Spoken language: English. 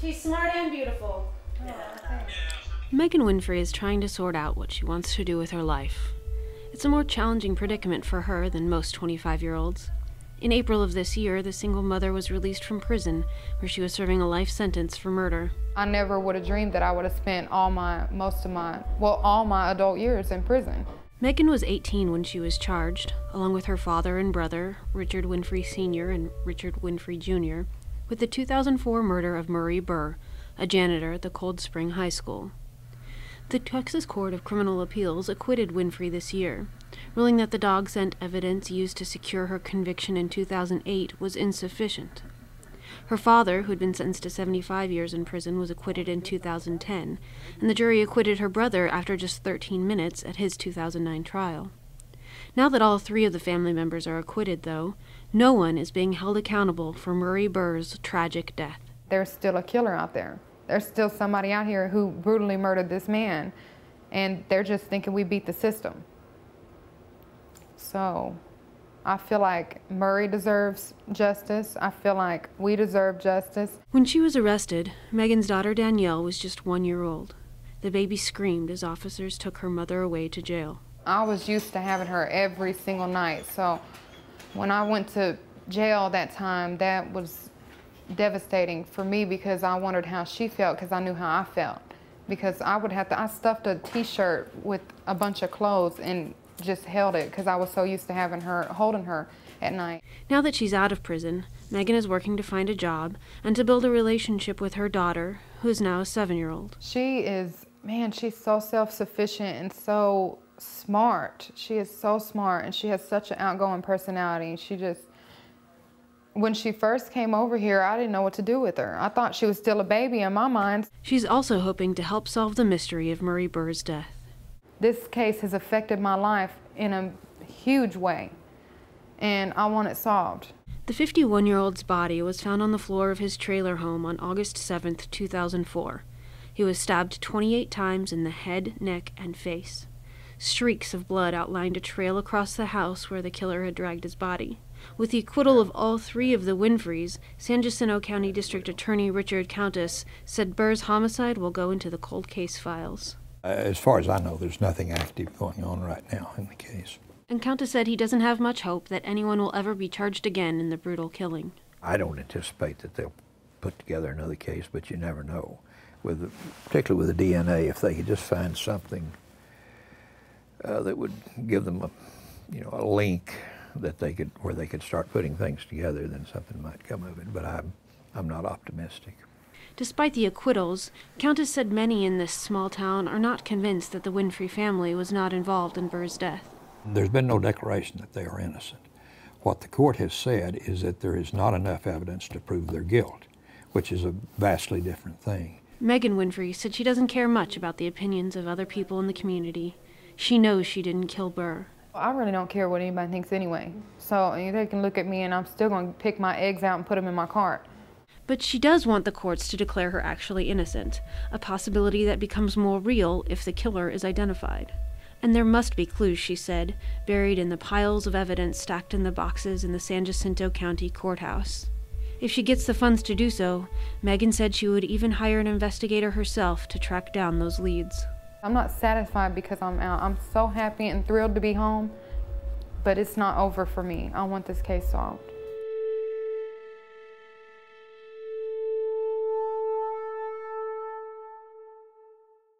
She's smart and beautiful. Megan Winfrey is trying to sort out what she wants to do with her life. It's a more challenging predicament for her than most 25-year-olds. In April of this year, the single mother was released from prison, where she was serving a life sentence for murder. I never would have dreamed that I would have spent all my adult years in prison. Megan was 18 when she was charged, along with her father and brother, Richard Winfrey Sr. and Richard Winfrey Jr., with the 2004 murder of Murray Burr, a janitor at the Cold Spring High School. The Texas Court of Criminal Appeals acquitted Winfrey this year, ruling that the dog scent evidence used to secure her conviction in 2008 was insufficient. Her father, who had been sentenced to 75 years in prison, was acquitted in 2010, and the jury acquitted her brother after just 13 minutes at his 2009 trial. Now that all three of the family members are acquitted, though, no one is being held accountable for Murray Burr's tragic death. There's still a killer out there. There's still somebody out here who brutally murdered this man, and they're just thinking we beat the system. So I feel like Murray deserves justice. I feel like we deserve justice. When she was arrested, Megan's daughter Danielle was just 1 year old. The baby screamed as officers took her mother away to jail. I was used to having her every single night, so when I went to jail that time, that was devastating for me because I wondered how she felt because I knew how I felt. Because I stuffed a t-shirt with a bunch of clothes and just held it because I was so used to holding her at night. Now that she's out of prison, Megan is working to find a job and to build a relationship with her daughter, who is now a 7-year-old. She is, man, she's so self-sufficient and so smart. She is so smart, and she has such an outgoing personality. When she first came over here, I didn't know what to do with her. I thought she was still a baby in my mind. She's also hoping to help solve the mystery of Murray Burr's death. This case has affected my life in a huge way, and I want it solved. The 51-year-old's body was found on the floor of his trailer home on August 7, 2004. He was stabbed 28 times in the head, neck, and face. Streaks of blood outlined a trail across the house where the killer had dragged his body. With the acquittal of all three of the Winfreys, San Jacinto County District Attorney Richard Countess said Burr's homicide will go into the cold case files. As far as I know, there's nothing active going on right now in the case. And Countess said he doesn't have much hope that anyone will ever be charged again in the brutal killing. I don't anticipate that they'll put together another case, but you never know. Particularly with the DNA, if they could just find something that would give them a link where they could start putting things together, then something might come of it. But I'm not optimistic. Despite the acquittals, Countess said many in this small town are not convinced that the Winfrey family was not involved in Burr's death. There's been no declaration that they are innocent. What the court has said is that there is not enough evidence to prove their guilt, which is a vastly different thing. Megan Winfrey said she doesn't care much about the opinions of other people in the community. She knows she didn't kill Burr. I really don't care what anybody thinks anyway. So they can look at me and I'm still going to pick my eggs out and put them in my cart. But she does want the courts to declare her actually innocent, a possibility that becomes more real if the killer is identified. And there must be clues, she said, buried in the piles of evidence stacked in the boxes in the San Jacinto County Courthouse. If she gets the funds to do so, Megan said she would even hire an investigator herself to track down those leads. I'm not satisfied because I'm out. I'm so happy and thrilled to be home, but it's not over for me. I want this case solved.